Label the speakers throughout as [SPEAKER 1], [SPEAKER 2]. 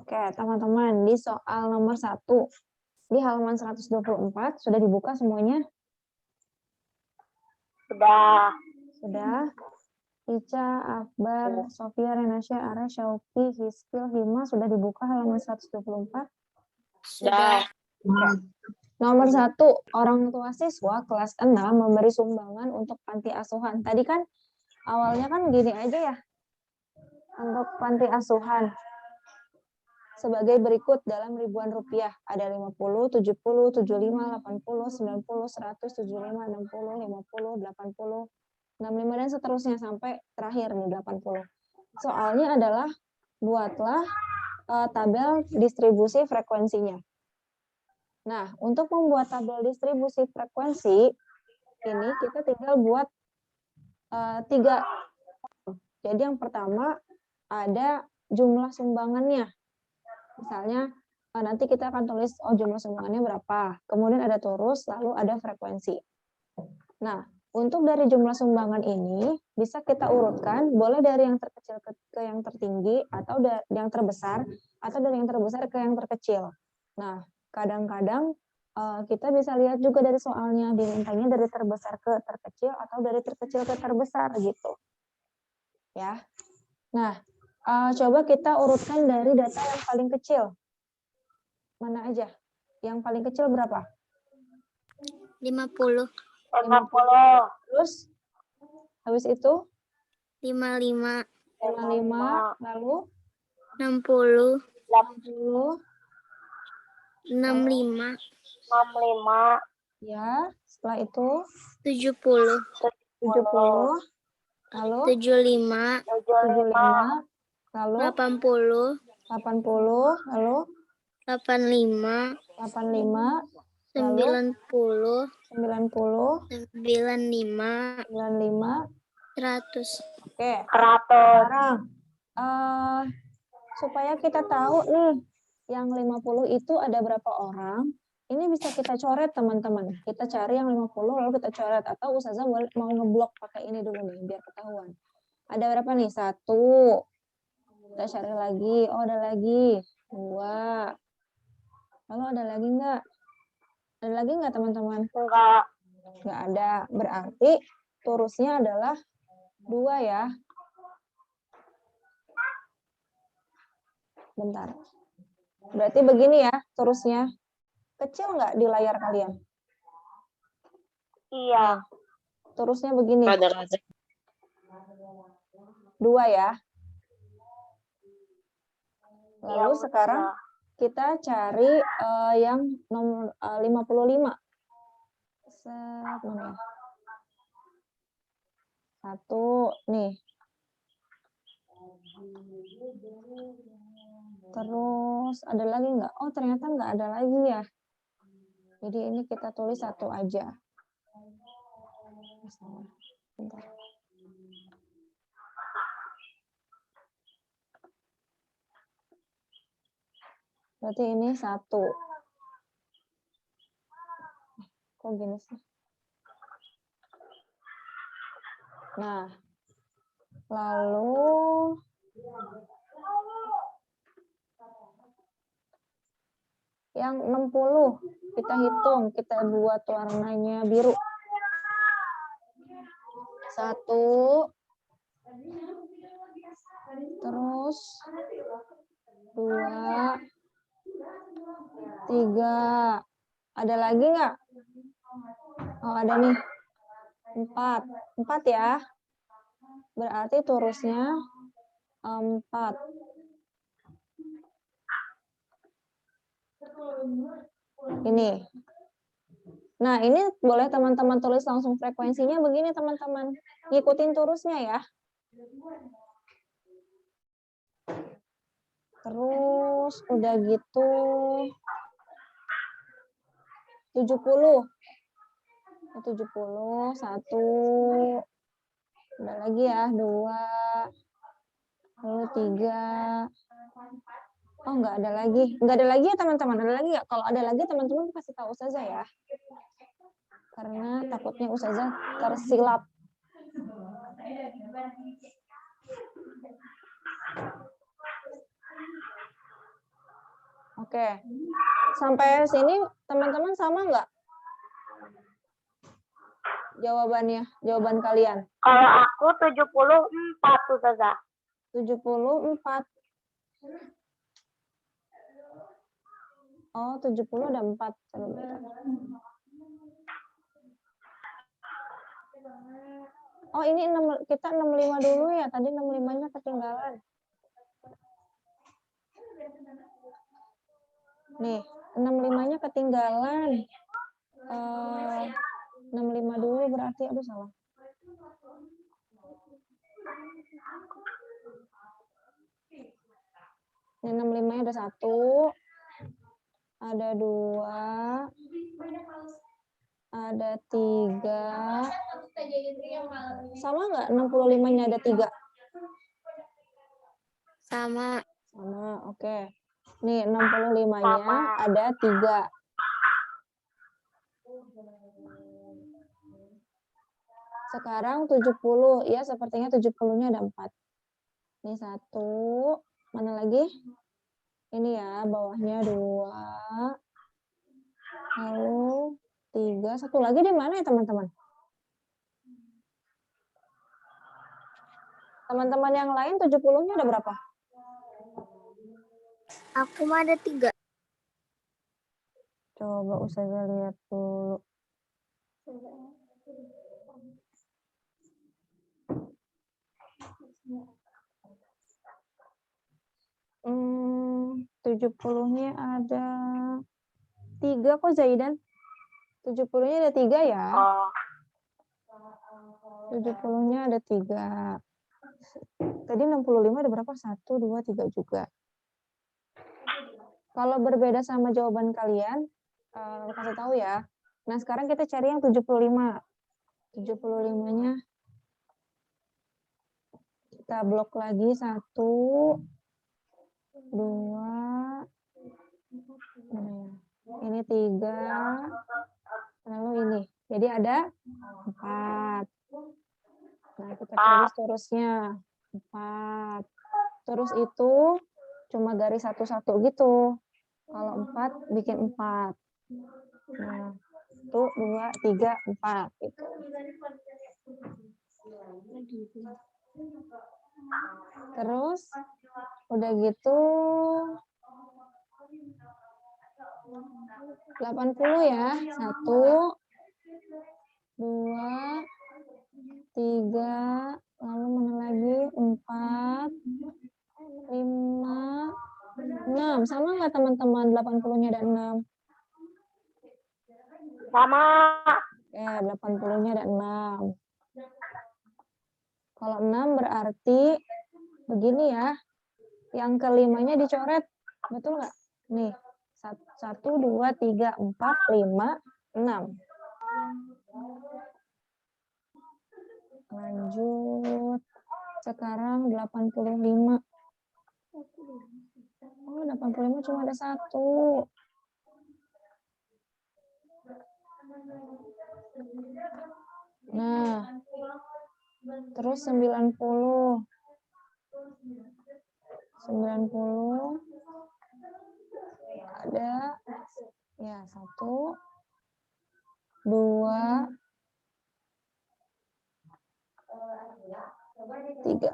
[SPEAKER 1] Oke, teman-teman, di soal nomor 1, di halaman 124, sudah dibuka semuanya?
[SPEAKER 2] Sudah.
[SPEAKER 1] Sudah. Ica, Akbar, Sofia, Renasya, Ara, Syauki, Hiskil, Hima, sudah dibuka halaman 124?
[SPEAKER 2] Sudah.
[SPEAKER 1] Oke. Nomor 1, orang tua siswa kelas 6 memberi sumbangan untuk panti asuhan. Tadi kan awalnya kan gini aja ya, untuk panti asuhan. Sebagai berikut dalam ribuan rupiah. Ada 50, 70, 75, 80, 90, 100, 75, 60, 50, 80, 65, dan seterusnya sampai terakhir nih 80. Soalnya adalah buatlah tabel distribusi frekuensinya. Nah, untuk membuat tabel distribusi frekuensi, ini kita tinggal buat 3. Jadi yang pertama ada jumlah sumbangannya. Misalnya, nanti kita akan tulis, jumlah sumbangannya berapa. Kemudian ada turus, lalu ada frekuensi. Nah, untuk dari jumlah sumbangan ini, bisa kita urutkan, boleh dari yang terkecil ke yang tertinggi, atau dari yang terbesar, atau dari yang terbesar ke yang terkecil. Nah, kadang-kadang kita bisa lihat juga dari soalnya, dimintanya dari terbesar ke terkecil, atau dari terkecil ke terbesar, gitu. Ya. Nah, coba kita urutkan dari data yang paling kecil. Mana aja? Yang paling kecil berapa?
[SPEAKER 3] 50.
[SPEAKER 2] 50.
[SPEAKER 1] Terus habis itu
[SPEAKER 3] 55.
[SPEAKER 1] 55, lalu
[SPEAKER 3] 60.
[SPEAKER 1] 60,
[SPEAKER 3] 65.
[SPEAKER 2] 65.
[SPEAKER 1] ya. Setelah itu
[SPEAKER 3] 70.
[SPEAKER 1] 70, lalu
[SPEAKER 3] 75.
[SPEAKER 1] 75, lalu
[SPEAKER 3] 80.
[SPEAKER 1] 80, lalu
[SPEAKER 3] 85.
[SPEAKER 1] 85, lalu
[SPEAKER 3] 90.
[SPEAKER 1] 90,
[SPEAKER 3] 95.
[SPEAKER 1] 95.
[SPEAKER 3] 100.
[SPEAKER 1] Oke.
[SPEAKER 2] 100.
[SPEAKER 1] Sekarang supaya kita tahu nih yang 50 itu ada berapa orang, ini bisa kita coret teman-teman. Kita cari yang 50 lalu kita coret, atau Ustazah mau ngeblok pakai ini dulu nih biar ketahuan. Ada berapa nih? 1. Kita cari lagi. Oh, ada lagi. 2. Lalu ada lagi enggak? Ada lagi enggak teman-teman?
[SPEAKER 2] Enggak.
[SPEAKER 1] Enggak ada. Berarti turusnya adalah 2 ya. Bentar. Berarti begini ya turusnya. Kecil nggak di layar kalian?
[SPEAKER 2] Iya.
[SPEAKER 1] Terusnya begini. 2 ya. Lalu sekarang kita cari yang nomor 55. Set, mana ya? 1 nih. Terus ada lagi nggak? Oh, ternyata nggak ada lagi ya. Jadi ini kita tulis 1 aja. Bentar. Berarti ini 1. Kok gini sih? Nah, lalu yang 60 kita hitung, kita buat warnanya biru. 1, terus 2, 3. Ada lagi nggak? Oh, ada nih. 4. 4 ya. Berarti turusnya 4. Ini. Nah, ini boleh teman-teman tulis langsung frekuensinya begini, teman-teman. Ngikutin turusnya ya. Terus udah gitu 70. 70, 1. Udah lagi ya, 2. Lalu 3. Oh, nggak ada lagi. Nggak ada lagi ya, teman-teman? Ada lagi nggak? Kalau ada lagi, teman-teman kasih tahu Ustazah ya. Karena takutnya Ustazah tersilap. Oke. Sampai sini teman-teman sama nggak jawabannya? Jawaban kalian?
[SPEAKER 2] Kalau aku 74 Ustazah.
[SPEAKER 1] 74. Oh, 70 ada 4. Oh, ini kita 65 dulu ya. Tadi 65-nya ketinggalan. Nih, 65-nya ketinggalan. 65 dulu berarti, aduh salah. Ini 65-nya ada 1, ada 2, ada 3. Sama nggak 65-nya ada 3?
[SPEAKER 3] Sama.
[SPEAKER 1] Sama, oke. Nih, 65-nya
[SPEAKER 2] Sama.
[SPEAKER 1] ada 3. Sekarang 70, ya sepertinya 70-nya ada 4. Ini 1, mana lagi? Ini ya, bawahnya 2. Lalu 3, satu lagi di mana ya teman-teman? Teman-teman yang lain 70-nya ada berapa?
[SPEAKER 3] Aku mah ada 3.
[SPEAKER 1] Coba Ustazah lihat dulu. Hmm, 70-nya ada 3 kok Zaidan. 70-nya ada 3 ya.
[SPEAKER 2] Oh.
[SPEAKER 1] 70-nya ada 3. Tadi 65 ada berapa? 1, 2, 3 juga. Kalau berbeda sama jawaban kalian, kasih tahu ya. Nah, sekarang kita cari yang 75. 75-nya kita blok lagi 1, 2, ini 3, lalu ini. Jadi ada 4. Nah, kita tulis terusnya 4. Terus itu cuma garis satu-satu gitu. Kalau 4 bikin 4. Nah, 1, 2, 3, 4 gitu. Terus udah gitu 80 ya. 1, 2, 3, lalu mana lagi? 4, 5, 6. Sama nggak teman-teman? 80-nya ada 6.
[SPEAKER 2] Sama.
[SPEAKER 1] Ya, 80-nya ada 6. Kalau 6 berarti begini ya. Yang kelimanya dicoret. Betul nggak? Nih, 1, 2, 3, 4, 5, 6. Lanjut. Sekarang 85. Oh, 85 cuma ada 1. Nah, terus 90. 90 ada ya 1, 2, 3.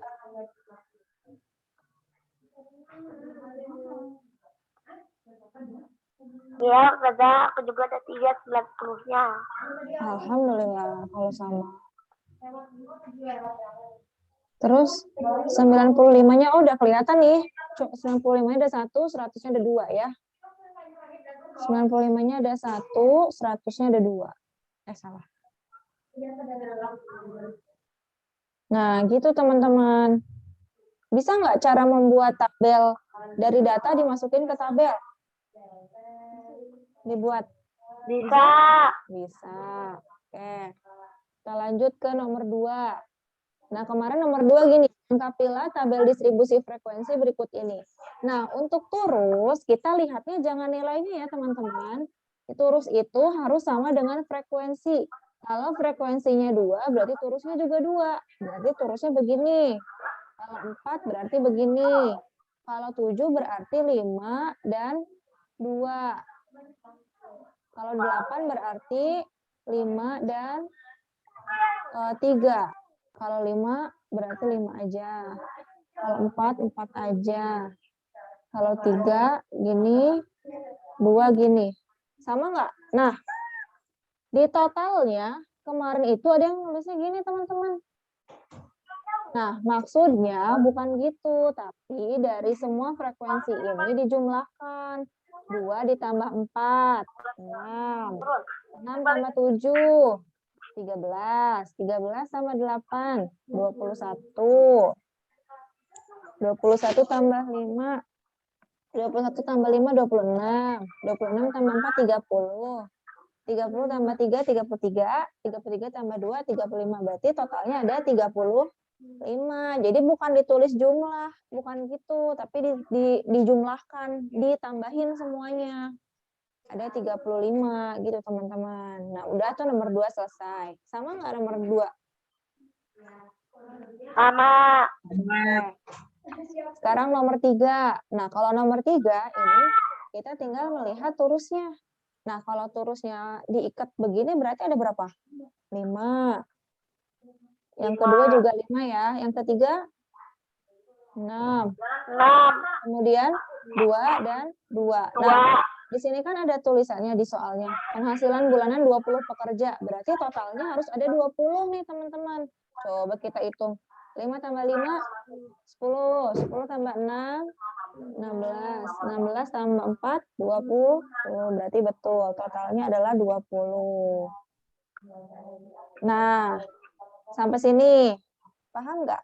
[SPEAKER 2] Ya, Ustazah, aku juga ada 3 90-nya.
[SPEAKER 1] Alhamdulillah kalau sama. Terus 95-nya udah kelihatan nih. 95-nya ada 1, 100-nya ada 2 ya. 95-nya ada 1, 100-nya ada 2. Salah. Nah, gitu teman-teman. Bisa nggak cara membuat tabel dari data dimasukin ke tabel? Dibuat?
[SPEAKER 2] Bisa.
[SPEAKER 1] Bisa. Oke. Kita lanjut ke nomor 2. Nah, kemarin nomor 2 gini, lengkapilah tabel distribusi frekuensi berikut ini. Nah, untuk turus, kita lihatnya jangan nilainya ya, teman-teman. Turus itu harus sama dengan frekuensi. Kalau frekuensinya 2, berarti turusnya juga 2. Berarti turusnya begini. Kalau 4 berarti begini. Kalau 7 berarti 5 dan 2. Kalau 8 berarti 5 dan 3. Kalau 5 berarti 5 aja. Kalau 4 aja. Kalau 3 gini, 2 gini. Sama nggak? Nah, di totalnya kemarin itu ada yang nulisnya gini, teman-teman. Nah, maksudnya bukan gitu, tapi dari semua frekuensi ini dijumlahkan. 2 ditambah 4, 6. 6 tambah 7, 13. 13 tambah 8, 21. 21 tambah 5, 21 tambah 5, 26. 26 tambah 4, 30. 30 tambah 3, 33. 33 tambah 2, 35. Berarti totalnya ada 35. Jadi bukan ditulis jumlah, bukan gitu, tapi dijumlahkan, ditambahin semuanya. Ada 35 gitu, teman-teman. Nah, udah tuh nomor 2 selesai. Sama nggak nomor 2?
[SPEAKER 2] Sama.
[SPEAKER 1] Sekarang nomor 3. Nah, kalau nomor 3 ini kita tinggal melihat turusnya. Nah, kalau turusnya diikat begini berarti ada berapa? 5. Yang kedua juga 5 ya. Yang ketiga 6.
[SPEAKER 2] 6.
[SPEAKER 1] Kemudian 2 dan 2. Nah, di sini kan ada tulisannya di soalnya. Penghasilan bulanan 20 pekerja. Berarti totalnya harus ada 20 nih, teman-teman. Coba kita hitung. 5 tambah 5, 10. 10 tambah 6, 16. 16 tambah 4, 20. Berarti betul. Totalnya adalah 20. Nah, sampai sini. Paham nggak?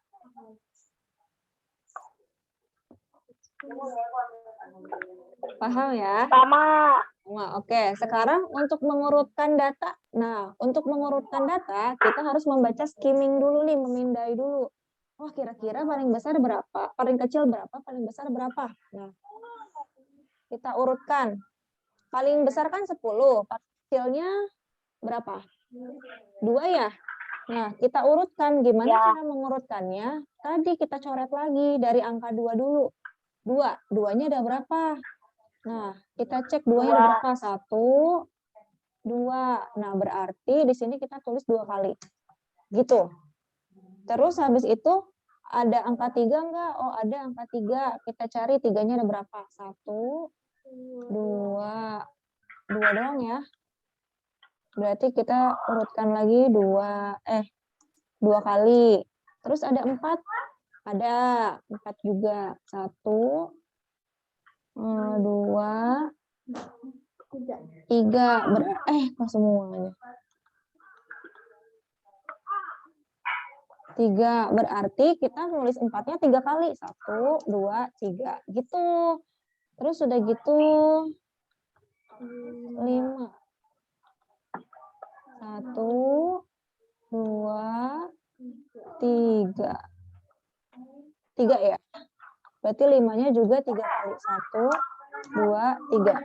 [SPEAKER 1] Paham ya?
[SPEAKER 2] Sama.
[SPEAKER 1] Nah, oke. Sekarang untuk mengurutkan data. Nah, untuk mengurutkan data, kita harus membaca skimming dulu nih, memindai dulu. Oh, kira-kira paling besar berapa? Paling kecil berapa? Paling besar berapa? Nah, kita urutkan. Paling besar kan 10. Paling kecilnya berapa? 2 ya? Nah, kita urutkan. Gimana cara mengurutkannya? Tadi kita coret lagi dari angka 2 dulu. 2. 2-nya ada berapa? Nah, kita cek 2-nya ada berapa? 1, 2. Nah, berarti di sini kita tulis 2 kali. Gitu. Terus habis itu ada angka 3 enggak? Oh, ada angka 3. Kita cari 3-nya ada berapa? 1, 2. 2 doang ya. Berarti kita urutkan lagi 2 kali. Terus ada 4. Ada 4 juga. 1, 2, 3. Kok semuanya? 3. Berarti kita nulis 4-nya 3 kali. 1, 2, 3. Gitu. Terus sudah gitu 5. 1, 2, 3. 3 ya? Berarti 5-nya juga 3 kali. 1, 2, 3.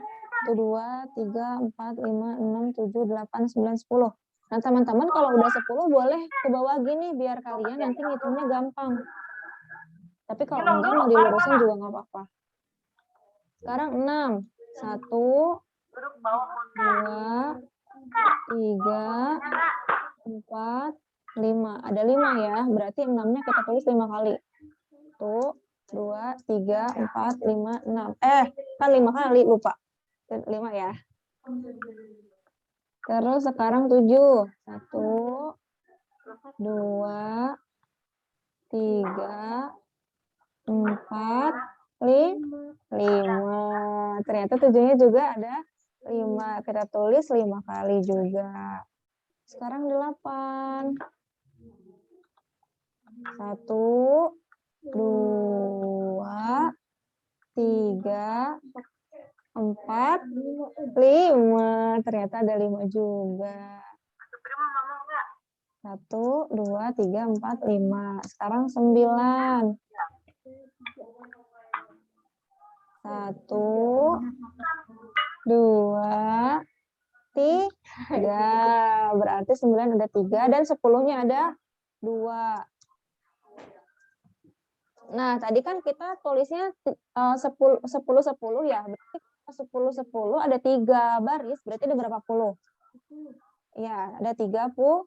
[SPEAKER 1] 1, 2, 3, 4, 5, 6, 7, 8, 9, 10. Nah, teman-teman kalau udah 10 boleh ke bawah gini biar kalian nanti ngitungnya gampang. Tapi kalau enggak mau dilurusin juga nggak apa-apa. Sekarang 6. 1, 2, 3, 4, 5. Ada 5 ya. Berarti 6-nya kita tulis 5 kali. 1, 2, 3, 4, 5, 6. Kan 5 kali, lupa. 5 ya. Terus sekarang 7. 1, 2, 3, 4, 5. Ternyata 7-nya juga ada 5. Kita tulis 5 kali juga. Sekarang 8. 1, 2, 3, 4, 5. Ternyata ada 5 juga. 1, 2, 3, 4, 5. Sekarang 9. 1, 2, 3. Berarti 9 ada 3 dan 10-nya ada 2. Nah, tadi kan kita tulisnya 10 10 ya. Berarti 10, 10 ada 3 baris, berarti ada berapa puluh? Ya, ada 30.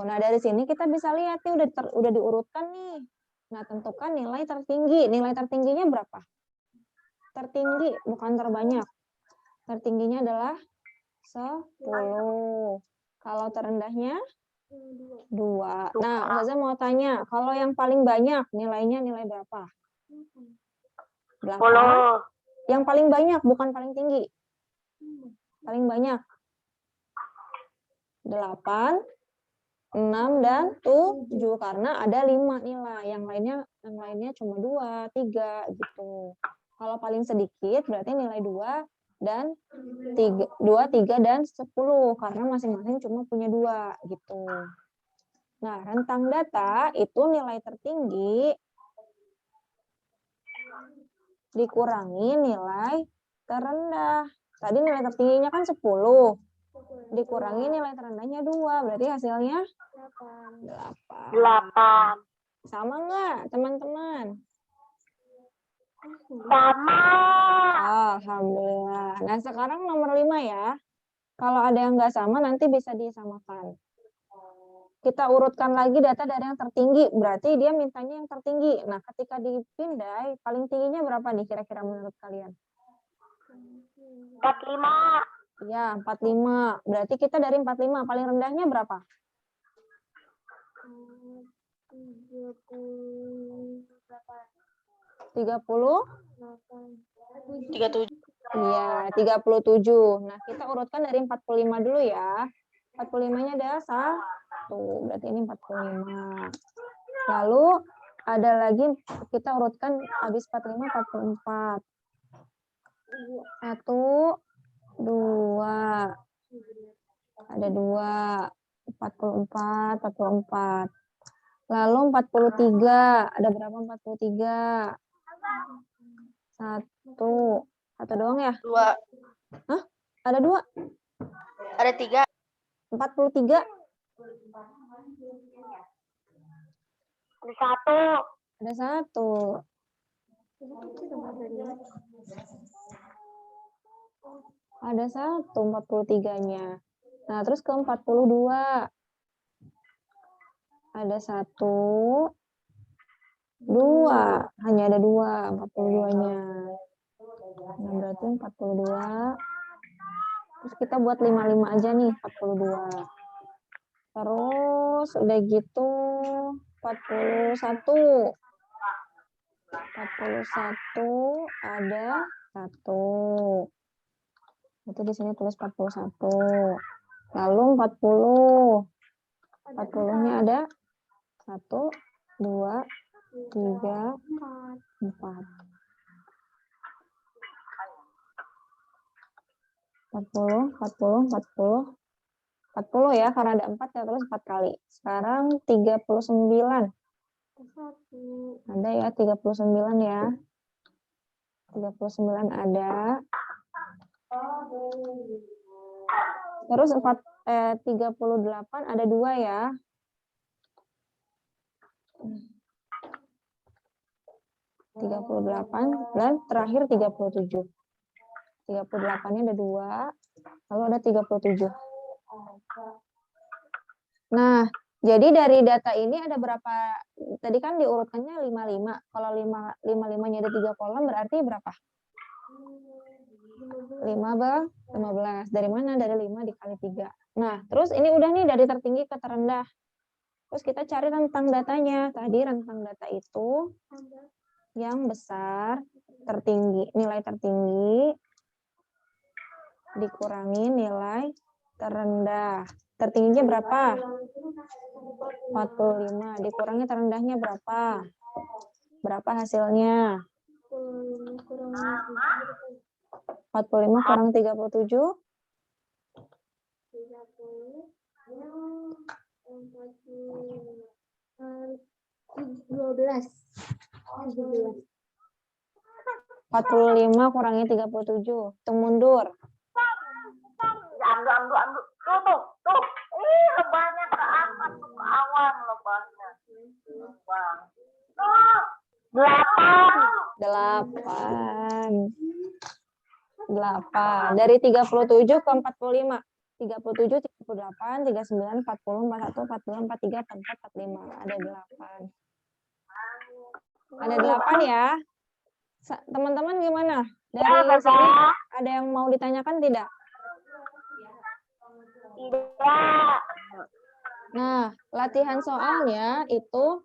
[SPEAKER 1] Nah, dari sini kita bisa lihat nih udah diurutkan nih. Nah, tentukan nilai tertinggi. Nilai tertingginya berapa? Tertinggi, bukan terbanyak. Tertingginya adalah 10. Kalau terendahnya 2. Nah, Ustazah mau tanya, kalau yang paling banyak nilainya nilai berapa? 8.
[SPEAKER 2] 10.
[SPEAKER 1] Yang paling banyak, bukan paling tinggi. Paling banyak. 8, 6, dan 7. Karena ada 5 nilai. Yang lainnya cuma 2, 3 gitu. Kalau paling sedikit berarti nilai 2 dan 3, 2, 3 dan 10 karena masing-masing cuma punya 2 gitu. Nah, rentang data itu nilai tertinggi dikurangi nilai terendah. Tadi nilai tertingginya kan 10. Dikurangi nilai terendahnya 2. Berarti hasilnya 8.
[SPEAKER 2] 8.
[SPEAKER 1] Sama nggak, teman-teman?
[SPEAKER 2] Sama.
[SPEAKER 1] Alhamdulillah. Nah, sekarang nomor 5 ya. Kalau ada yang nggak sama, nanti bisa disamakan. Kita urutkan lagi data dari yang tertinggi. Berarti dia mintanya yang tertinggi. Nah, ketika dipindai, paling tingginya berapa nih kira-kira menurut kalian?
[SPEAKER 2] 45.
[SPEAKER 1] Ya, 45. Berarti kita dari 45. Paling rendahnya berapa? 30?
[SPEAKER 2] 37.
[SPEAKER 1] Iya, 37. Nah, kita urutkan dari 45 dulu ya. 45-nya ada 1. Berarti ini 45. Lalu ada lagi kita urutkan habis 45, 44. 1, 2. Ada 2. 44, 44. Lalu 43. Ada berapa 43? 1. Satu doang ya?
[SPEAKER 2] 2.
[SPEAKER 1] Hah? Ada 2?
[SPEAKER 2] Ada 3.
[SPEAKER 1] 43?
[SPEAKER 2] Ada 1.
[SPEAKER 1] Ada 1. Ada 1 43-nya. Nah, terus ke 42. Ada 1, 2. Hanya ada 2, 42-nya. Nah, berarti 42. Terus kita buat 55 aja nih, 42. Terus udah gitu 41. 41 ada 1. Itu di sini tulis 41. Lalu 40. 40-nya ada 1, 2, 3, 4. 40, 40, 40. 40 ya, karena ada 4 ya, terus 4 kali. Sekarang 39. Ada ya, 39 ya. 39 ada. Terus 38 ada 2 ya. 38 dan terakhir 37. 38-nya ada 2, lalu ada 37. Nah, jadi dari data ini ada berapa? Tadi kan diurutkannya 55. Kalau 55-nya ada 3 kolom berarti berapa? 15. Dari mana? Dari 5 dikali 3. Nah, terus ini udah nih dari tertinggi ke terendah. Terus kita cari rentang datanya. Tadi rentang data itu yang besar, tertinggi, nilai tertinggi dikurangi nilai terendah. Tertingginya berapa? 45. Dikurangi terendahnya berapa? Berapa hasilnya? 45 kurang 37? 45 kurangi 37. Hitung mundur.
[SPEAKER 2] Ambil. Tuh. Ih, lebahnya ke atas, ke awan lebahnya. Bang. Tuh. 8.
[SPEAKER 1] 8. 8. Dari 37 ke 45. 37, 38, 39, 40, 41, 42, 43, 44, 45. Ada 8. Ada 8 ya. Teman-teman gimana? Dari sini ada yang mau ditanyakan tidak?
[SPEAKER 2] Tidak.
[SPEAKER 1] Nah, latihan soalnya itu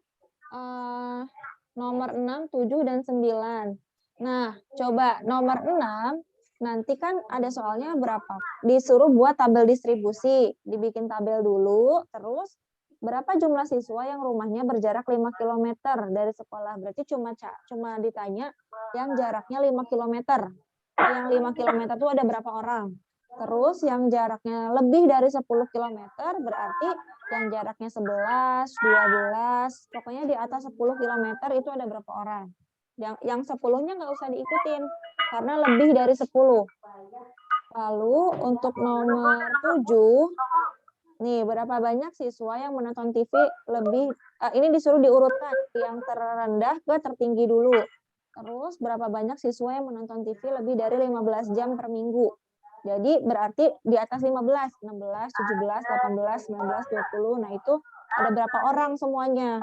[SPEAKER 1] nomor 6, 7, dan 9. Nah, coba nomor 6, nanti kan ada soalnya berapa? Disuruh buat tabel distribusi. Dibikin tabel dulu, terus berapa jumlah siswa yang rumahnya berjarak 5 km dari sekolah. Berarti cuma ditanya yang jaraknya 5 km. Yang 5 km itu ada berapa orang? Terus yang jaraknya lebih dari 10 km berarti yang jaraknya 11, 12, pokoknya di atas 10 km itu ada berapa orang. Yang 10-nya nggak usah diikutin karena lebih dari 10. Lalu untuk nomor 7, nih berapa banyak siswa yang menonton TV lebih, ini disuruh diurutkan yang terendah ke tertinggi dulu. Terus berapa banyak siswa yang menonton TV lebih dari 15 jam per minggu. Jadi berarti di atas 15, 16, 17, 18, 19, 20. Nah itu ada berapa orang semuanya.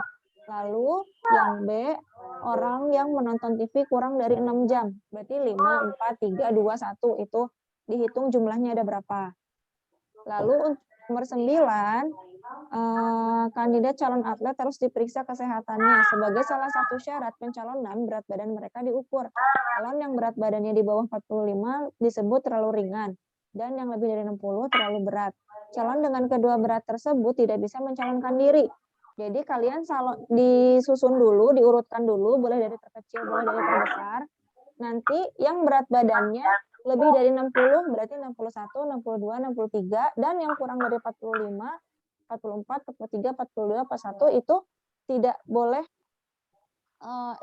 [SPEAKER 1] Lalu yang B, orang yang menonton TV kurang dari 6 jam. Berarti 5, 4, 3, 2, 1. Itu dihitung jumlahnya ada berapa. Lalu untuk nomor 9, kandidat calon atlet harus diperiksa kesehatannya. Sebagai salah satu syarat pencalonan, berat badan mereka diukur. Calon yang berat badannya di bawah 45 disebut terlalu ringan, dan yang lebih dari 60 terlalu berat. Calon dengan kedua berat tersebut tidak bisa mencalonkan diri. Jadi kalian disusun dulu, diurutkan dulu, boleh dari terkecil, boleh dari terbesar. Nanti yang berat badannya lebih dari 60 berarti 61, 62, 63, dan yang kurang dari 45, 44, 43, 42, 41 itu tidak boleh,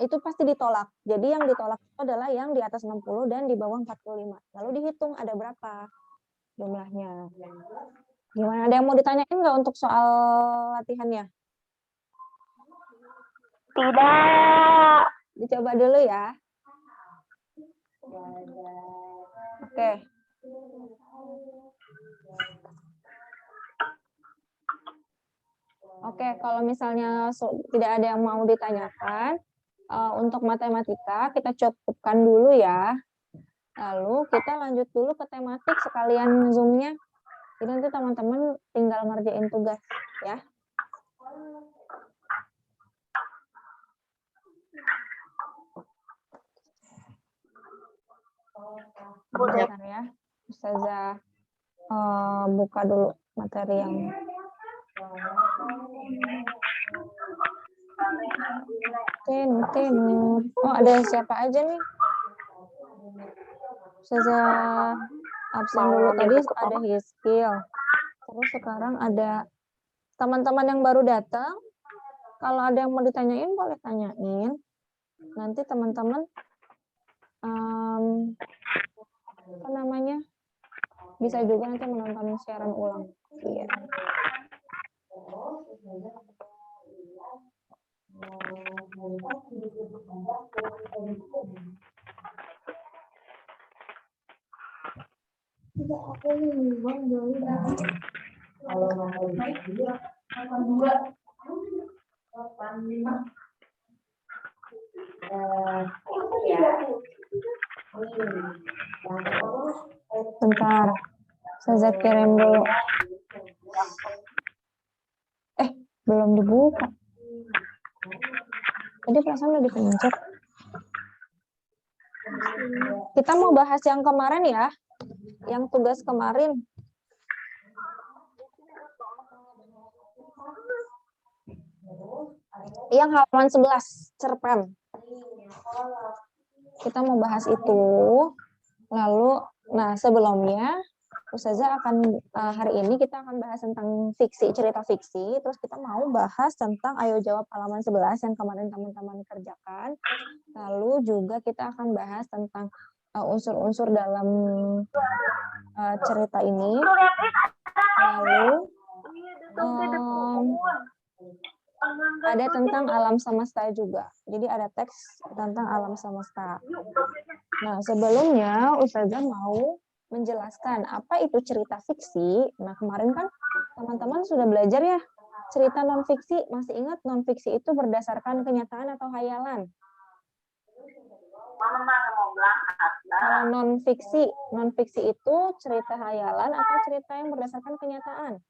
[SPEAKER 1] itu pasti ditolak. Jadi yang ditolak itu adalah yang di atas 60 dan di bawah 45. Lalu dihitung ada berapa jumlahnya. Gimana? Ada yang mau ditanyain nggak untuk soal latihannya?
[SPEAKER 2] Tidak.
[SPEAKER 1] Dicoba dulu ya. Oke. Oke, kalau misalnya tidak ada yang mau ditanyakan, untuk matematika kita cukupkan dulu ya. Lalu kita lanjut dulu ke tematik sekalian Zoom-nya. Jadi nanti teman-teman tinggal ngerjain tugas ya. Bentar ya. Ustazah buka dulu materi yang Oh, ada siapa aja nih? Ustazah absen dulu tadi ada Hiskil. Terus sekarang ada teman-teman yang baru datang. Kalau ada yang mau ditanyain boleh tanyain. Nanti teman-teman apa namanya? Bisa juga nanti menonton siaran ulang. Iya. Bentar, saya kirim dulu. Belum dibuka. Tadi perasaan udah dipencet. Kita mau bahas yang kemarin ya, yang tugas kemarin. Yang halaman 11, cerpen. Kita mau bahas itu. Lalu, nah sebelumnya, Ustazah akan, hari ini kita akan bahas tentang fiksi, cerita fiksi. Terus kita mau bahas tentang Ayo Jawab halaman 11 yang kemarin teman-teman kerjakan. Lalu juga kita akan bahas tentang unsur-unsur dalam cerita ini. Lalu ada tentang alam semesta juga. Jadi ada teks tentang alam semesta. Nah, sebelumnya Ustazah mau menjelaskan apa itu cerita fiksi. Nah, kemarin kan teman-teman sudah belajar ya, cerita non-fiksi. Masih ingat non-fiksi itu berdasarkan kenyataan atau hayalan?
[SPEAKER 2] Mama mau berangkat.
[SPEAKER 1] Kalau non-fiksi itu cerita hayalan atau cerita yang berdasarkan kenyataan?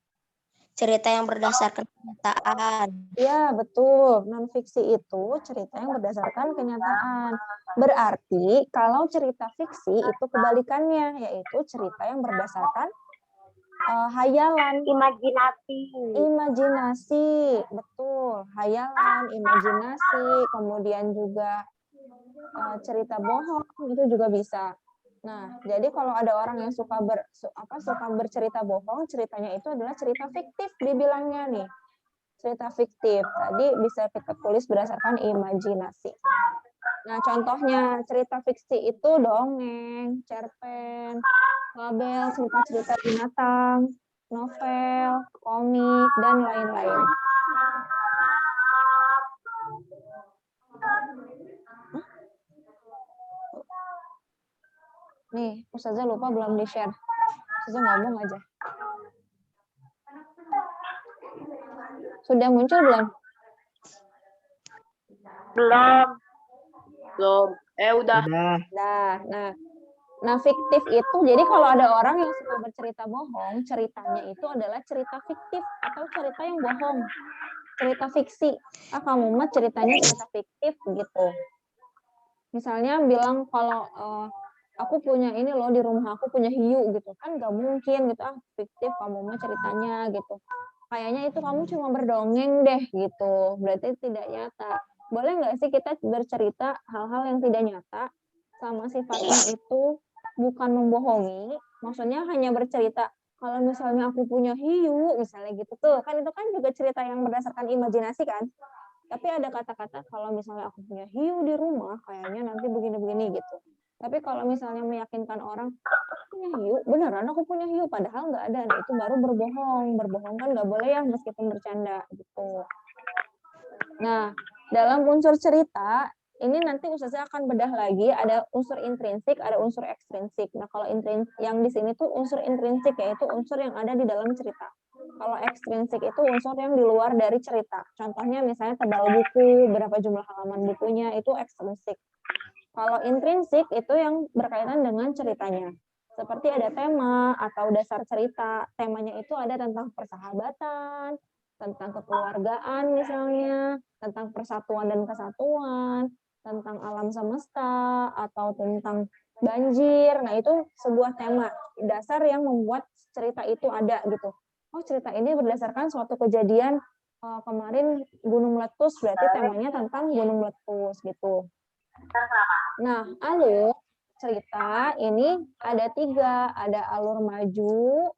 [SPEAKER 3] Cerita yang berdasarkan kenyataan.
[SPEAKER 1] Ya, betul. Non-fiksi itu cerita yang berdasarkan kenyataan. Berarti kalau cerita fiksi itu kebalikannya, yaitu cerita yang berdasarkan hayalan. Imajinasi, betul. Hayalan, imajinasi, kemudian juga cerita bohong, itu juga bisa. Nah, jadi kalau ada orang yang suka bercerita bohong, ceritanya itu adalah cerita fiktif dibilangnya nih. Cerita fiktif. Tadi bisa kita tulis berdasarkan imajinasi. Nah, contohnya cerita fiksi itu dongeng, cerpen, fabel, cerita-cerita binatang, novel, komik, dan lain-lain. Nih, Ustazah lupa belum di-share. Ustazah ngomong aja. Sudah muncul belum?
[SPEAKER 2] Belum.
[SPEAKER 4] Udah.
[SPEAKER 1] Nah, fiktif itu, jadi kalau ada orang yang suka bercerita bohong, ceritanya itu adalah cerita fiktif atau cerita yang bohong. Cerita fiksi. Kamu mah ceritanya cerita fiktif gitu. Misalnya bilang kalau aku punya ini loh, di rumah aku punya hiu gitu. Kan nggak mungkin gitu, fiktif kamu mah ceritanya gitu. Kayaknya itu kamu cuma berdongeng deh gitu. Berarti tidak nyata. Boleh nggak sih kita bercerita hal-hal yang tidak nyata, sama sifatnya itu bukan membohongi, maksudnya hanya bercerita kalau misalnya aku punya hiu, misalnya gitu tuh, kan itu kan juga cerita yang berdasarkan imajinasi kan. Tapi ada kata-kata kalau misalnya aku punya hiu di rumah, kayaknya nanti begini-begini gitu. Tapi kalau misalnya meyakinkan orang, aku punya hiu, beneran aku punya hiu, padahal nggak ada, nah itu baru berbohong. Berbohong kan nggak boleh ya, meskipun bercanda gitu. Nah, dalam unsur cerita, ini nanti Ustazah akan bedah lagi, ada unsur intrinsik, ada unsur ekstrinsik. Nah, kalau yang di sini tuh unsur intrinsik, yaitu unsur yang ada di dalam cerita. Kalau ekstrinsik itu unsur yang di luar dari cerita. Contohnya misalnya tebal buku, berapa jumlah halaman bukunya, itu ekstrinsik. Kalau intrinsik itu yang berkaitan dengan ceritanya. Seperti ada tema atau dasar cerita. Temanya itu ada tentang persahabatan, tentang kekeluargaan misalnya, tentang persatuan dan kesatuan, tentang alam semesta, atau tentang banjir. Nah, itu sebuah tema dasar yang membuat cerita itu ada gitu. Oh, cerita ini berdasarkan suatu kejadian kemarin gunung meletus, berarti temanya tentang gunung meletus gitu. Nah, alur cerita ini ada 3, ada alur maju.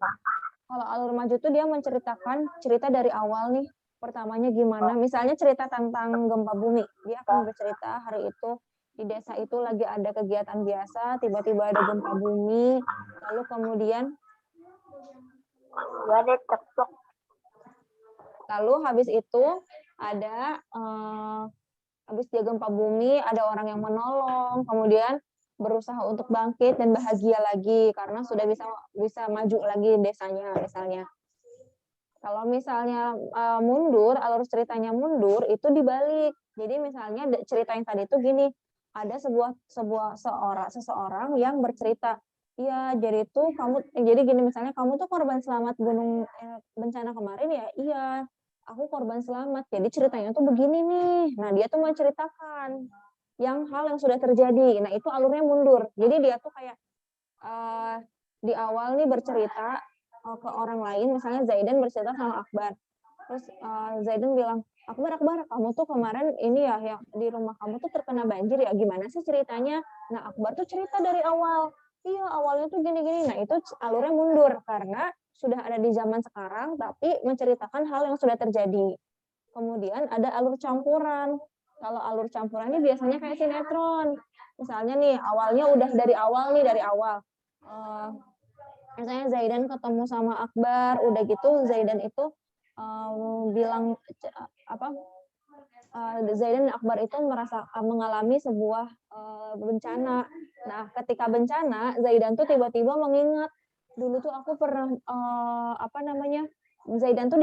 [SPEAKER 1] Kalau alur maju itu dia menceritakan cerita dari awal nih, pertamanya gimana, misalnya cerita tentang gempa bumi, dia akan bercerita hari itu di desa itu lagi ada kegiatan biasa, tiba-tiba ada gempa bumi, lalu kemudian habis itu ada habis dia gempa bumi, ada orang yang menolong, kemudian berusaha untuk bangkit dan bahagia lagi karena sudah bisa maju lagi desanya misalnya. Kalau misalnya mundur, alur ceritanya mundur, itu dibalik. Jadi misalnya cerita yang tadi itu gini, ada seseorang yang bercerita, iya jadi gini misalnya kamu tuh korban selamat gunung bencana kemarin ya, iya aku korban selamat. Jadi ceritanya tuh begini nih. Nah, dia tuh menceritakan hal yang sudah terjadi. Nah, itu alurnya mundur. Jadi dia tuh kayak di awal nih bercerita ke orang lain, misalnya Zaidan bercerita sama Akbar. Terus Zaidan bilang, Akbar, kamu tuh kemarin ini ya, yang di rumah kamu tuh terkena banjir ya, gimana sih ceritanya? Nah, Akbar tuh cerita dari awal. Iya, awalnya tuh gini-gini. Nah, itu alurnya mundur karena sudah ada di zaman sekarang, tapi menceritakan hal yang sudah terjadi. Kemudian ada alur campuran. Kalau alur campuran ini biasanya kayak sinetron. Misalnya nih, awalnya udah dari awal. Misalnya Zaidan ketemu sama Akbar, udah gitu Zaidan itu bilang Zaidan dan Akbar itu mengalami sebuah bencana. Nah, ketika bencana, Zaidan tuh tiba-tiba mengingat, dulu tuh aku pernah Zaidan tuh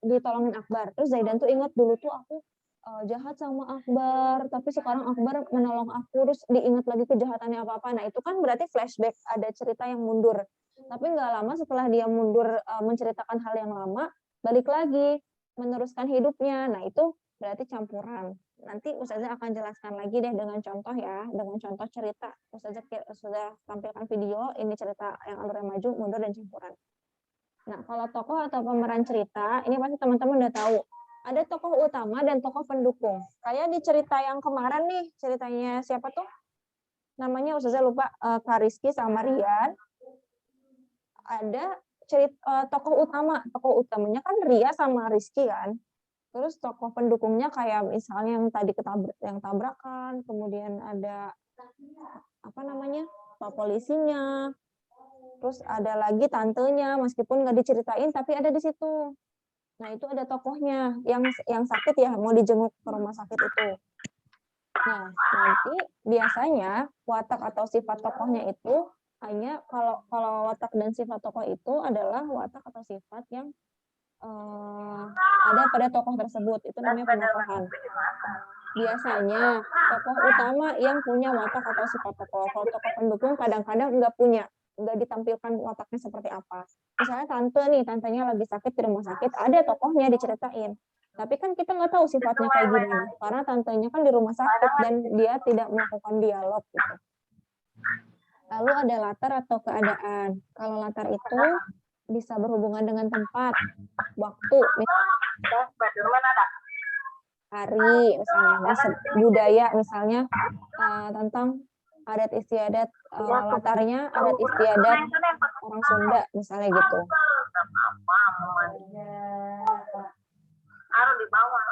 [SPEAKER 1] ditolongin Akbar. Terus Zaidan tuh ingat dulu tuh aku jahat sama Akbar, tapi sekarang Akbar menolong aku, terus diingat lagi kejahatannya apa-apa. Nah, itu kan berarti flashback, ada cerita yang mundur. Tapi nggak lama setelah dia mundur menceritakan hal yang lama, balik lagi meneruskan hidupnya. Nah, itu berarti campuran. Nanti Ustazah akan jelaskan lagi deh dengan contoh ya, dengan contoh cerita. Ustazah sudah tampilkan video, ini cerita yang alurnya maju, mundur, dan campuran. Nah, kalau tokoh atau pemeran cerita, ini pasti teman-teman udah tahu. Ada tokoh utama dan tokoh pendukung. Kayak di cerita yang kemarin nih, ceritanya siapa tuh? Namanya Ustazah lupa, Kak Rizky sama Rian. Ada tokoh utama. Tokoh utamanya kan Ria sama Rizky kan. Terus tokoh pendukungnya kayak misalnya yang tadi yang tabrakan, kemudian ada Pak polisinya, terus ada lagi tantenya, meskipun nggak diceritain tapi ada di situ. Nah, itu ada tokohnya yang sakit ya, mau dijenguk ke rumah sakit itu. Nah, nanti biasanya watak atau sifat tokohnya itu hanya kalau watak dan sifat tokoh itu adalah watak atau sifat yang ada pada tokoh tersebut, itu namanya penokohan. Biasanya tokoh utama yang punya watak atau sifat tokoh. Kalau tokoh pendukung kadang-kadang nggak ditampilkan wataknya seperti apa. Misalnya tantenya lagi sakit di rumah sakit, ada tokohnya diceritain. Tapi kan kita nggak tahu sifatnya kayak gimana, karena tantenya kan di rumah sakit dan dia tidak melakukan dialog gitu. Lalu ada latar atau keadaan. Kalau latar itu bisa berhubungan dengan tempat, waktu, hari, misalnya budaya, misalnya tentang adat istiadat, latarnya adat istiadat orang Sunda, misalnya gitu.
[SPEAKER 2] Harus di bawah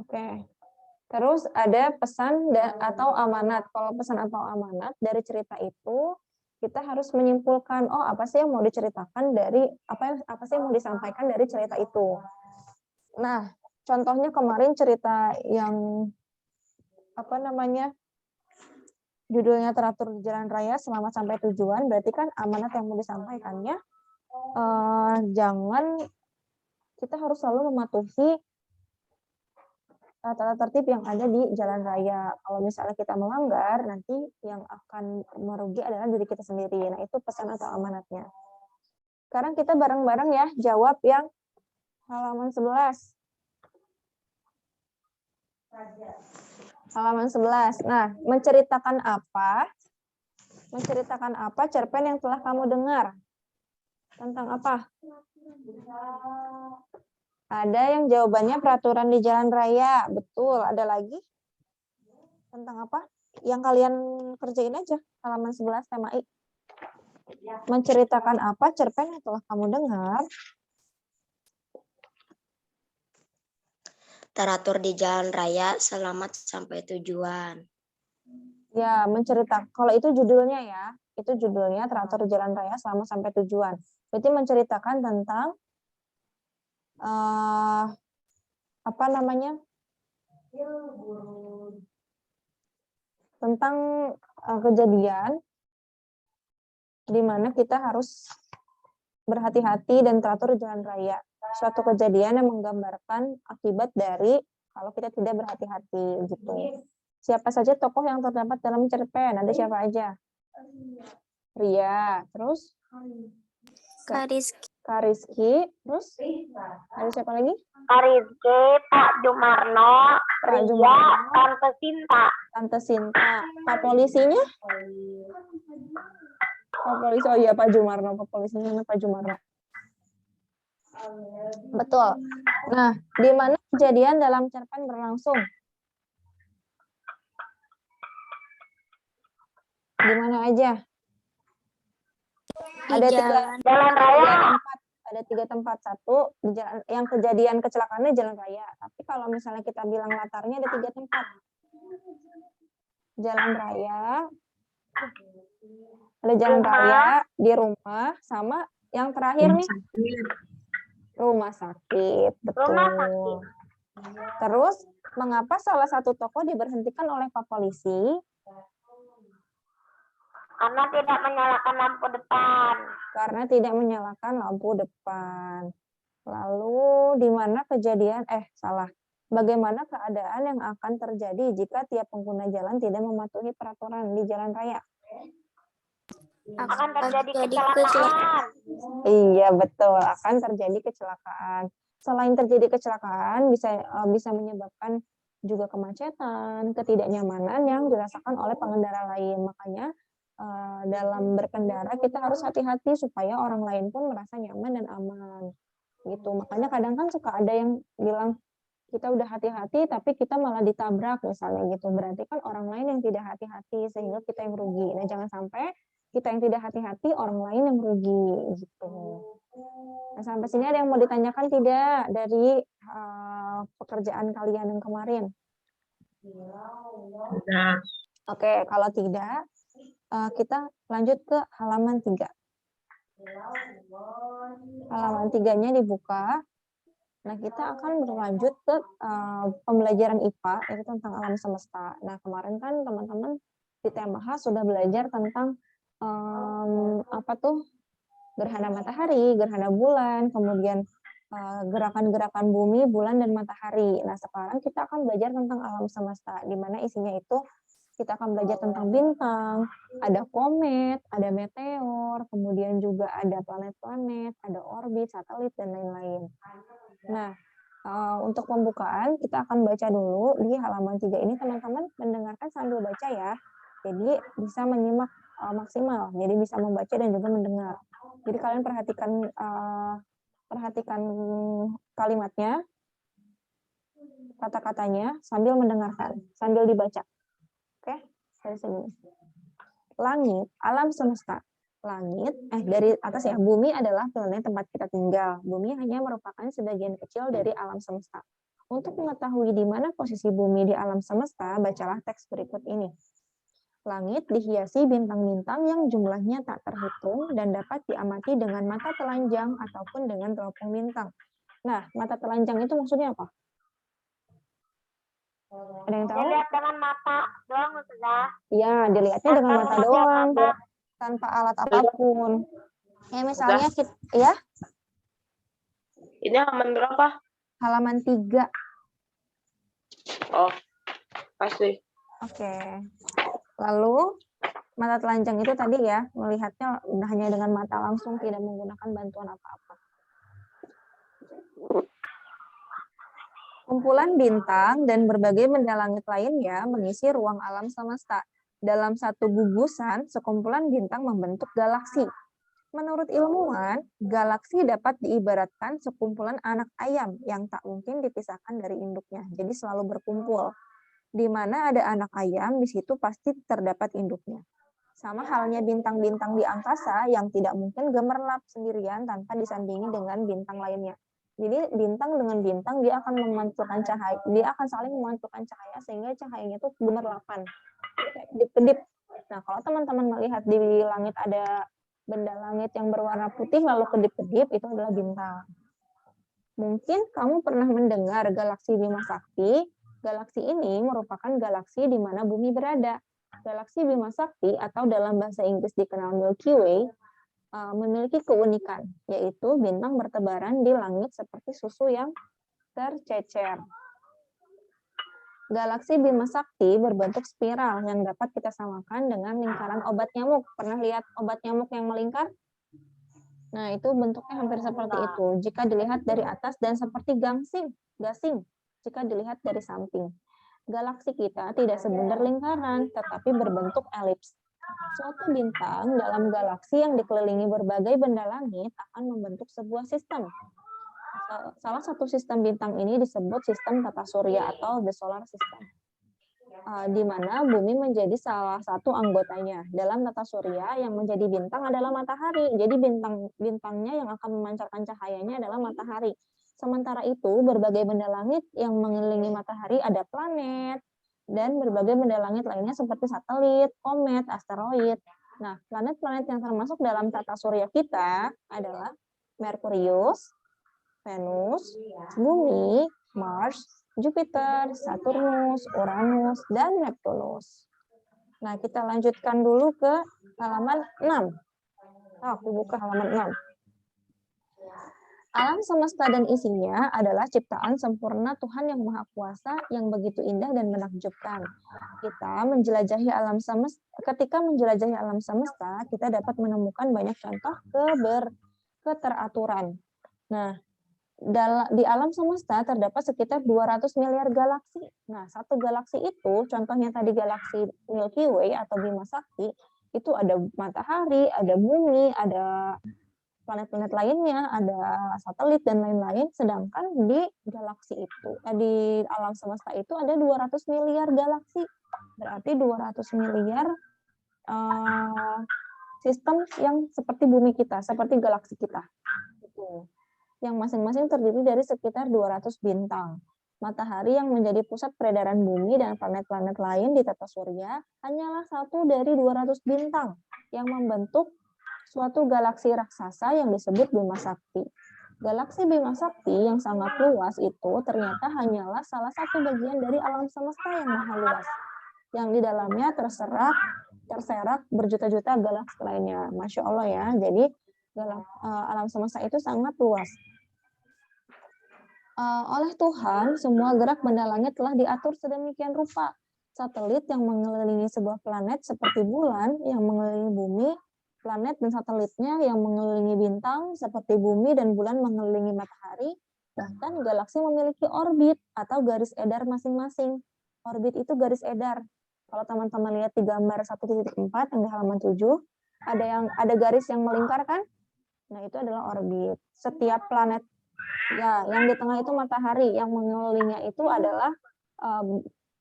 [SPEAKER 1] Oke. Terus ada pesan atau amanat. Kalau pesan atau amanat dari cerita itu kita harus menyimpulkan, oh apa sih yang mau diceritakan dari apa sih yang mau disampaikan dari cerita itu. Nah, contohnya kemarin cerita yang judulnya teratur di jalan raya selamat sampai tujuan, berarti kan amanat yang mau disampaikannya jangan, kita harus selalu mematuhi tata tertib yang ada di jalan raya. Kalau misalnya kita melanggar, nanti yang akan merugi adalah diri kita sendiri. Nah, itu pesan atau amanatnya. Sekarang kita bareng-bareng ya, jawab yang halaman 11. Halaman 11. Nah, menceritakan apa? Menceritakan apa cerpen yang telah kamu dengar? Tentang apa? Ada yang jawabannya peraturan di jalan raya. Betul. Ada lagi? Tentang apa? Yang kalian kerjain aja. Halaman 11 tema I. Menceritakan apa cerpen yang telah kamu dengar?
[SPEAKER 3] Teratur di jalan raya selamat sampai tujuan.
[SPEAKER 1] Ya, menceritakan. Kalau itu judulnya ya. Itu judulnya teratur di jalan raya selamat sampai tujuan. Berarti menceritakan tentang tentang kejadian di mana kita harus berhati-hati dan teratur di jalan raya. Suatu kejadian yang menggambarkan akibat dari kalau kita tidak berhati-hati gitu. Siapa saja tokoh yang terdapat dalam cerpen? Ada siapa aja? Ria, terus Kak Rizky, terus ada siapa lagi?
[SPEAKER 2] Kak Rizky, Pak Jumarno,
[SPEAKER 1] Pak
[SPEAKER 2] Ria,
[SPEAKER 1] Jumarno,
[SPEAKER 2] Tante Sinta.
[SPEAKER 1] Tante Sinta. Pak polisinya? Pak polisi, oh iya Pak Jumarno, Pak polisinya namanya Pak Jumarno. Betul. Nah, di mana kejadian dalam cerpen berlangsung? Di mana aja? Ada
[SPEAKER 2] Jalan raya.
[SPEAKER 1] Ada tiga tempat. Satu di jalan, yang kejadian kecelakaannya jalan raya. Tapi kalau misalnya kita bilang latarnya ada 3 tempat. Jalan raya, ada jalan raya, di rumah, sama yang terakhir nih Rumah sakit,
[SPEAKER 2] Rumah
[SPEAKER 1] betul.
[SPEAKER 2] sakit.
[SPEAKER 1] Terus, mengapa salah satu toko diberhentikan oleh Pak Polisi?
[SPEAKER 2] Karena tidak menyalakan lampu depan.
[SPEAKER 1] Karena tidak menyalakan lampu depan. Lalu, di mana kejadian, bagaimana keadaan yang akan terjadi jika tiap pengguna jalan tidak mematuhi peraturan di jalan raya?
[SPEAKER 2] Akan terjadi
[SPEAKER 3] kecelakaan.
[SPEAKER 2] kecelakaan.
[SPEAKER 1] Iya, betul, akan terjadi kecelakaan. Selain terjadi kecelakaan, bisa menyebabkan juga kemacetan, ketidaknyamanan yang dirasakan oleh pengendara lain. Makanya dalam berkendara kita harus hati-hati supaya orang lain pun merasa nyaman dan aman. Gitu. Makanya kadang kan suka ada yang bilang kita udah hati-hati tapi kita malah ditabrak misalnya gitu. Berarti kan orang lain yang tidak hati-hati sehingga kita yang rugi. Nah, jangan sampai kita yang tidak hati-hati, orang lain yang rugi gitu. Nah, sampai sini ada yang mau ditanyakan tidak dari pekerjaan kalian yang kemarin?
[SPEAKER 4] Nah,
[SPEAKER 1] Oke, kalau tidak, kita lanjut ke halaman 3. Halaman 3-nya dibuka. Nah, kita akan berlanjut ke pembelajaran IPA, yaitu tentang alam semesta. Nah, kemarin kan teman-teman di TMH sudah belajar tentang gerhana matahari, gerhana bulan, kemudian gerakan-gerakan bumi, bulan, dan matahari. Nah, sekarang kita akan belajar tentang alam semesta, di mana isinya itu kita akan belajar tentang bintang, ada komet, ada meteor, kemudian juga ada planet-planet, ada orbit, satelit, dan lain-lain. Nah, untuk pembukaan kita akan baca dulu di halaman 3 ini, teman-teman mendengarkan sambil baca ya. Jadi bisa menyimak maksimal, jadi bisa membaca dan juga mendengar. Jadi kalian perhatikan kalimatnya, kata-katanya sambil mendengarkan, sambil dibaca. Oke, dari sini. Langit, alam semesta. Langit, dari atas ya, bumi adalah planet tempat kita tinggal. Bumi hanya merupakan sebagian kecil dari alam semesta. Untuk mengetahui di mana posisi bumi di alam semesta, bacalah teks berikut ini. Langit dihiasi bintang-bintang yang jumlahnya tak terhitung dan dapat diamati dengan mata telanjang ataupun dengan teropong bintang. Nah, mata telanjang itu maksudnya apa? Ada yang tahu?
[SPEAKER 2] Dilihat dengan mata doang sudah.
[SPEAKER 1] Ya, dilihatnya dengan mata doang, tanpa alat apapun. Ya, misalnya ya,
[SPEAKER 4] ini halaman berapa?
[SPEAKER 1] halaman 3.
[SPEAKER 4] Oh, pasti.
[SPEAKER 1] Oke. Lalu mata telanjang itu tadi ya, melihatnya hanya dengan mata langsung, tidak menggunakan bantuan apa-apa. Kumpulan bintang dan berbagai benda langit lainnya mengisi ruang alam semesta. Dalam satu gugusan, sekumpulan bintang membentuk galaksi. Menurut ilmuwan, galaksi dapat diibaratkan sekumpulan anak ayam yang tak mungkin dipisahkan dari induknya. Jadi selalu berkumpul. Di mana ada anak ayam, di situ pasti terdapat induknya. Sama halnya bintang-bintang di angkasa yang tidak mungkin gemerlap sendirian tanpa disandingi dengan bintang lainnya. Jadi bintang dengan bintang dia akan memantulkan cahaya, dia akan saling memantulkan cahaya sehingga cahayanya itu gemerlapan, kedip-kedip. Nah, kalau teman-teman melihat di langit ada benda langit yang berwarna putih lalu kedip-kedip, itu adalah bintang. Mungkin kamu pernah mendengar galaksi Bima Sakti. Galaksi ini merupakan galaksi di mana bumi berada. Galaksi Bima Sakti atau dalam bahasa Inggris dikenal Milky Way memiliki keunikan, yaitu bintang bertebaran di langit seperti susu yang tercecer. Galaksi Bima Sakti berbentuk spiral yang dapat kita samakan dengan lingkaran obat nyamuk. Pernah lihat obat nyamuk yang melingkar? Nah, itu bentuknya hampir seperti itu. Jika dilihat dari atas dan seperti gasing jika dilihat dari samping. Galaksi kita tidak sebentar lingkaran, tetapi berbentuk elips. Suatu bintang dalam galaksi yang dikelilingi berbagai benda langit akan membentuk sebuah sistem. Salah satu sistem bintang ini disebut sistem tata surya atau the solar system, di mana bumi menjadi salah satu anggotanya. Dalam tata surya yang menjadi bintang adalah matahari. Jadi bintangnya yang akan memancarkan cahayanya adalah matahari. Sementara itu, berbagai benda langit yang mengelilingi matahari ada planet, dan berbagai benda langit lainnya seperti satelit, komet, asteroid. Nah, planet-planet yang termasuk dalam tata surya kita adalah Merkurius, Venus, Bumi, Mars, Jupiter, Saturnus, Uranus, dan Neptunus. Nah, kita lanjutkan dulu ke halaman 6. Aku buka halaman 6. Alam semesta dan isinya adalah ciptaan sempurna Tuhan yang Maha Kuasa yang begitu indah dan menakjubkan. Ketika menjelajahi alam semesta, kita dapat menemukan banyak contoh keteraturan. Nah, di alam semesta terdapat sekitar 200 miliar galaksi. Nah, satu galaksi itu, contohnya tadi galaksi Milky Way atau Bima Sakti, itu ada matahari, ada bumi, ada planet-planet lainnya, ada satelit dan lain-lain. Sedangkan di galaksi itu, di alam semesta itu ada 200 miliar galaksi. Berarti 200 miliar sistem yang seperti bumi kita, seperti galaksi kita. Gitu. Yang masing-masing terdiri dari sekitar 200 bintang. Matahari yang menjadi pusat peredaran bumi dan planet-planet lain di tata surya hanyalah satu dari 200 bintang yang membentuk suatu galaksi raksasa yang disebut Bima Sakti. Galaksi Bima Sakti yang sangat luas itu ternyata hanyalah salah satu bagian dari alam semesta yang maha luas, yang di dalamnya terserak berjuta-juta galaksi lainnya. Masya Allah ya, jadi alam semesta itu sangat luas. Oleh Tuhan, semua gerak benda langit telah diatur sedemikian rupa. Satelit yang mengelilingi sebuah planet seperti bulan yang mengelilingi bumi, planet dan satelitnya yang mengelilingi bintang seperti bumi dan bulan mengelilingi matahari, bahkan galaksi memiliki orbit atau garis edar masing-masing. Orbit itu garis edar. Kalau teman-teman lihat di gambar 1.4 yang di halaman 7, ada garis yang melingkar kan? Nah, itu adalah orbit. Setiap planet, ya, yang di tengah itu matahari, yang mengelilinginya itu adalah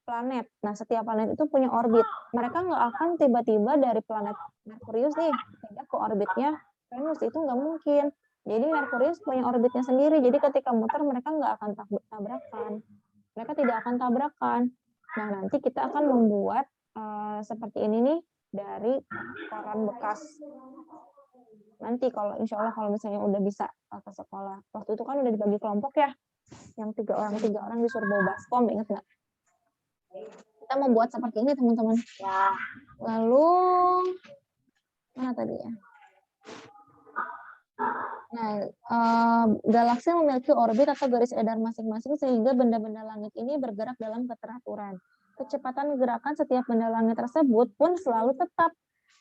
[SPEAKER 1] planet. Nah, setiap planet itu punya orbit. Mereka nggak akan tiba-tiba dari planet Merkurius nih pindah ke orbitnya Venus. Itu nggak mungkin. Jadi Merkurius punya orbitnya sendiri. Jadi ketika muter mereka nggak akan tabrakan. Mereka tidak akan tabrakan. Nah, nanti kita akan membuat seperti ini nih dari koran bekas. Nanti kalau insya Allah kalau misalnya udah bisa ke sekolah. Waktu itu kan udah dibagi kelompok ya. Yang 3 orang disuruh bawa baskom, ingat nggak? Kita membuat seperti ini teman-teman.
[SPEAKER 2] Ya.
[SPEAKER 1] Lalu mana tadi ya? Nah, galaksi memiliki orbit atau garis edar masing-masing sehingga benda-benda langit ini bergerak dalam keteraturan. Kecepatan gerakan setiap benda langit tersebut pun selalu tetap.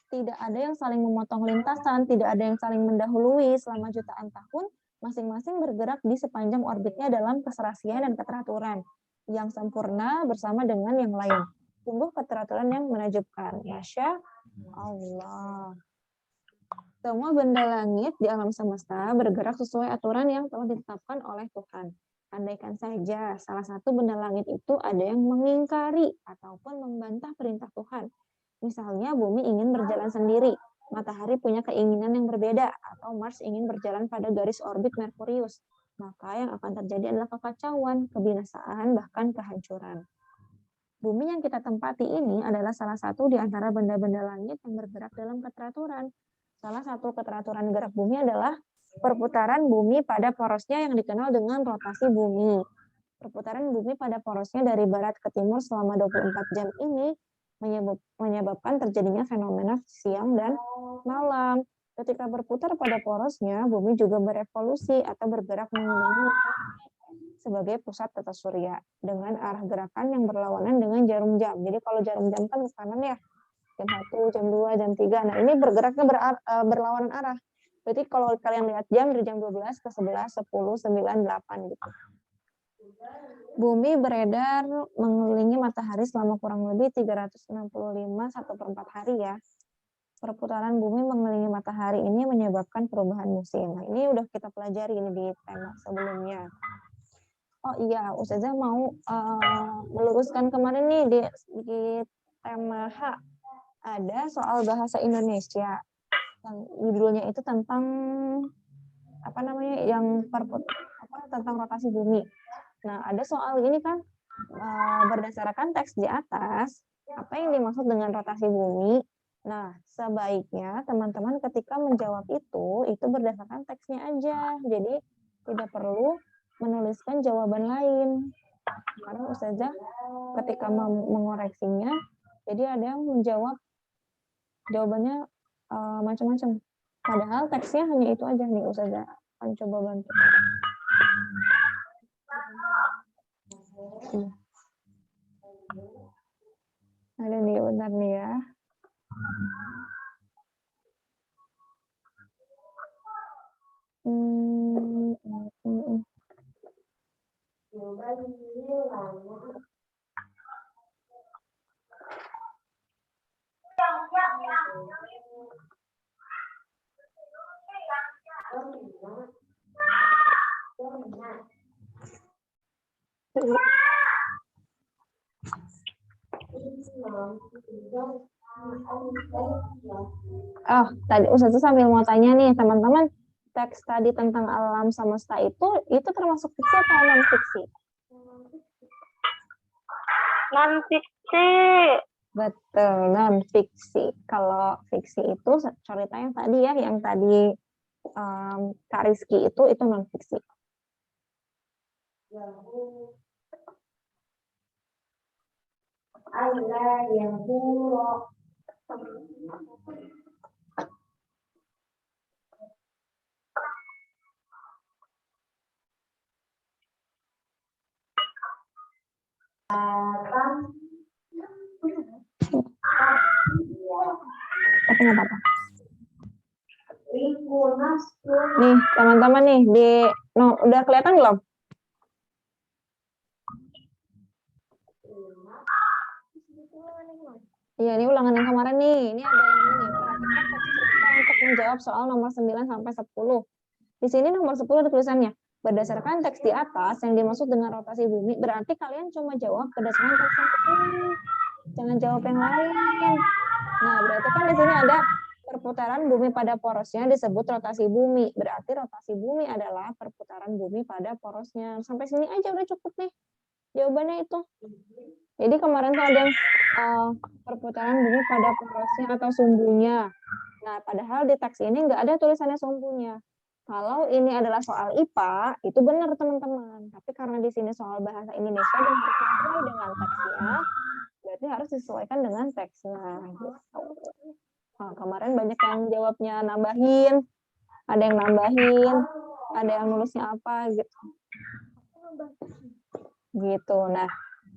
[SPEAKER 1] Tidak ada yang saling memotong lintasan, tidak ada yang saling mendahului selama jutaan tahun. Masing-masing bergerak di sepanjang orbitnya dalam keserasian dan keteraturan yang sempurna bersama dengan yang lain. Sungguh keteraturan yang menakjubkan. Masya Allah. Semua benda langit di alam semesta bergerak sesuai aturan yang telah ditetapkan oleh Tuhan. Andaikan saja salah satu benda langit itu ada yang mengingkari ataupun membantah perintah Tuhan. Misalnya bumi ingin berjalan sendiri, matahari punya keinginan yang berbeda, atau Mars ingin berjalan pada garis orbit Merkurius. Maka yang akan terjadi adalah kekacauan, kebinasaan, bahkan kehancuran. Bumi yang kita tempati ini adalah salah satu di antara benda-benda langit yang bergerak dalam keteraturan. Salah satu keteraturan gerak bumi adalah perputaran bumi pada porosnya yang dikenal dengan rotasi bumi. Perputaran bumi pada porosnya dari barat ke timur selama 24 jam ini menyebabkan terjadinya fenomena siang dan malam. Ketika berputar pada porosnya, bumi juga berevolusi atau bergerak mengelilingi sebagai pusat tata surya dengan arah gerakan yang berlawanan dengan jarum jam. Jadi kalau jarum jam kan ke kanan ya, jam 1, jam 2, jam 3. Nah, ini bergeraknya berlawanan arah. Berarti kalau kalian lihat jam dari jam 12 ke 11, 10, 9, 8 gitu. Bumi beredar mengelilingi matahari selama kurang lebih 365 1/4 hari ya. Perputaran bumi mengelilingi matahari ini menyebabkan perubahan musim. Nah, ini udah kita pelajari ini di tema sebelumnya. Oh iya, Ustazah mau meluruskan kemarin nih di tema H. Ada soal bahasa Indonesia. Yang judulnya itu tentang apa namanya? Tentang rotasi bumi. Nah, ada soal ini kan berdasarkan teks di atas, apa yang dimaksud dengan rotasi bumi? Nah, sebaiknya teman-teman ketika menjawab itu berdasarkan teksnya aja. Jadi, tidak perlu menuliskan jawaban lain. Karena Ustazah ketika mengoreksinya, jadi ada yang menjawab jawabannya macam-macam. Padahal teksnya hanya itu aja nih, Ustazah akan coba bantu. Ada nih, bentar nih ya. Oh, tadi Ustazah sambil mau tanya nih, teman-teman, teks tadi tentang alam semesta itu termasuk fiksi atau non fiksi?
[SPEAKER 2] Non fiksi.
[SPEAKER 1] Betul, non fiksi. Kalau fiksi itu cerita yang tadi ya, yang tadi Kak Rizky itu non fiksi. Allah yang buruk. Tapi nggak apa-apa. Nih teman-teman nih udah kelihatan belum? Iya, ini ulangan yang kemarin nih. Ini ada yang ini. Perhatikan teks cerita untuk menjawab soal nomor 9 sampai 10. Di sini nomor 10 ada tulisannya. Berdasarkan teks di atas yang dimaksud dengan rotasi bumi, berarti kalian cuma jawab berdasarkan teks yang ini. Jangan jawab yang lain. Nah, berarti kan di sini ada perputaran bumi pada porosnya disebut rotasi bumi. Berarti rotasi bumi adalah perputaran bumi pada porosnya. Sampai sini aja udah cukup nih. Jawabannya itu. Jadi kemarin tuh ada yang perputaran bumi pada porosnya atau sumbunya. Nah, padahal di teks ini nggak ada tulisannya sumbunya. Kalau ini adalah soal IPA, itu benar teman-teman. Tapi karena di sini soal bahasa Indonesia dan harus sesuai dengan teksnya, berarti harus disesuaikan dengan teksnya. Gitu. Nah, kemarin banyak yang jawabnya nambahin, ada yang nambahin, ada yang nulisnya apa gitu. Gitu. Nah,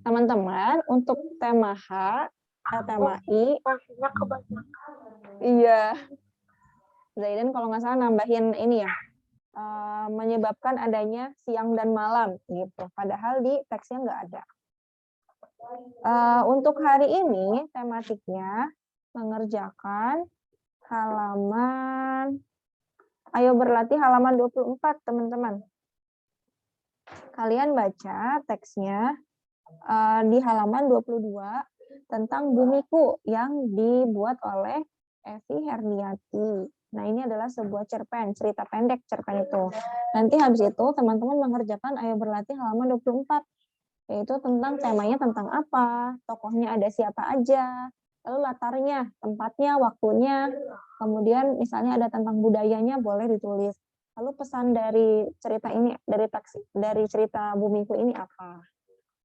[SPEAKER 1] teman-teman, untuk tema H, tema I,
[SPEAKER 2] Maksudnya kebanyakan.
[SPEAKER 1] iya. Zaidan kalau nggak salah nambahin ini ya, menyebabkan adanya siang dan malam gitu. Padahal di teksnya nggak ada. Untuk hari ini tematiknya mengerjakan halaman, ayo berlatih halaman 24 teman-teman. Kalian baca teksnya di halaman 22 tentang Bumiku yang dibuat oleh Evi Herdiati. Nah, ini adalah sebuah cerpen, cerita pendek cerpen itu. Nanti habis itu teman-teman mengerjakan ayo berlatih halaman 24. Yaitu tentang temanya tentang apa, tokohnya ada siapa aja, lalu latarnya, tempatnya, waktunya, kemudian misalnya ada tentang budayanya boleh ditulis. Lalu pesan dari cerita ini, dari cerita Bumiku ini apa?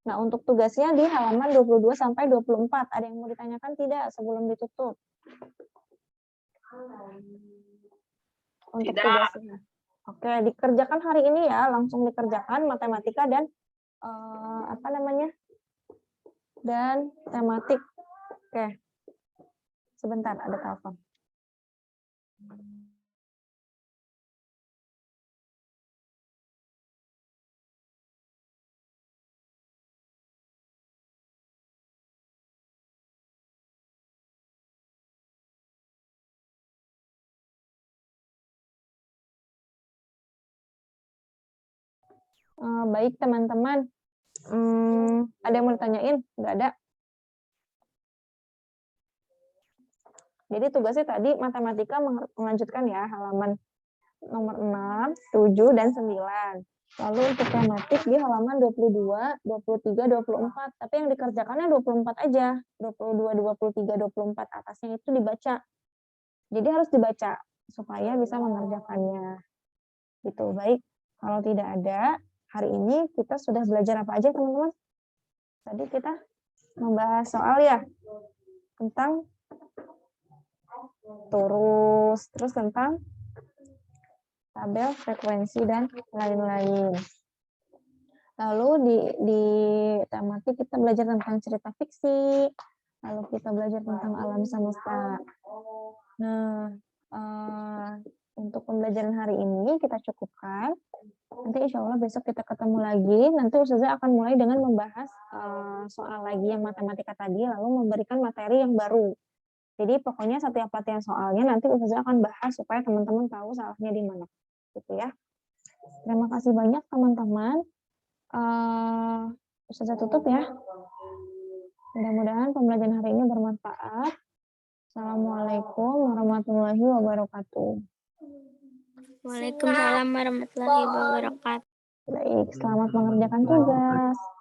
[SPEAKER 1] Nah, untuk tugasnya di halaman 22 sampai 24. Ada yang mau ditanyakan tidak sebelum ditutup? Untuk
[SPEAKER 4] Tidak.
[SPEAKER 1] tugasnya. Oke, dikerjakan hari ini ya, langsung dikerjakan matematika dan dan tematik. Oke. Sebentar, ada telepon. Baik teman-teman, ada yang mau ditanyain? Nggak ada? Jadi tugasnya tadi matematika melanjutkan ya halaman nomor 6, 7, dan 9. Lalu untuk tematik di halaman 22, 23, 24. Tapi yang dikerjakannya 24 aja. 22, 23, 24 atasnya itu dibaca. Jadi harus dibaca supaya bisa mengerjakannya. Gitu, baik. Kalau tidak ada, hari ini kita sudah belajar apa aja teman-teman? Tadi kita membahas soal ya, tentang terus tentang tabel frekuensi dan lain-lain. Lalu di tematik kita belajar tentang cerita fiksi, lalu kita belajar tentang alam semesta. Nah, untuk pembelajaran hari ini kita cukupkan. Nanti insya Allah besok kita ketemu lagi. Nanti Ustazah akan mulai dengan membahas soal lagi yang matematika tadi, lalu memberikan materi yang baru. Jadi pokoknya setiap latihan soalnya nanti Ustazah akan bahas supaya teman-teman tahu salahnya di mana. Gitu ya. Terima kasih banyak teman-teman. Ustazah tutup ya. Mudah-mudahan pembelajaran hari ini bermanfaat. Assalamualaikum warahmatullahi wabarakatuh.
[SPEAKER 3] Waalaikumsalam warahmatullahi wabarakatuh.
[SPEAKER 1] Baik, selamat mengerjakan tugas.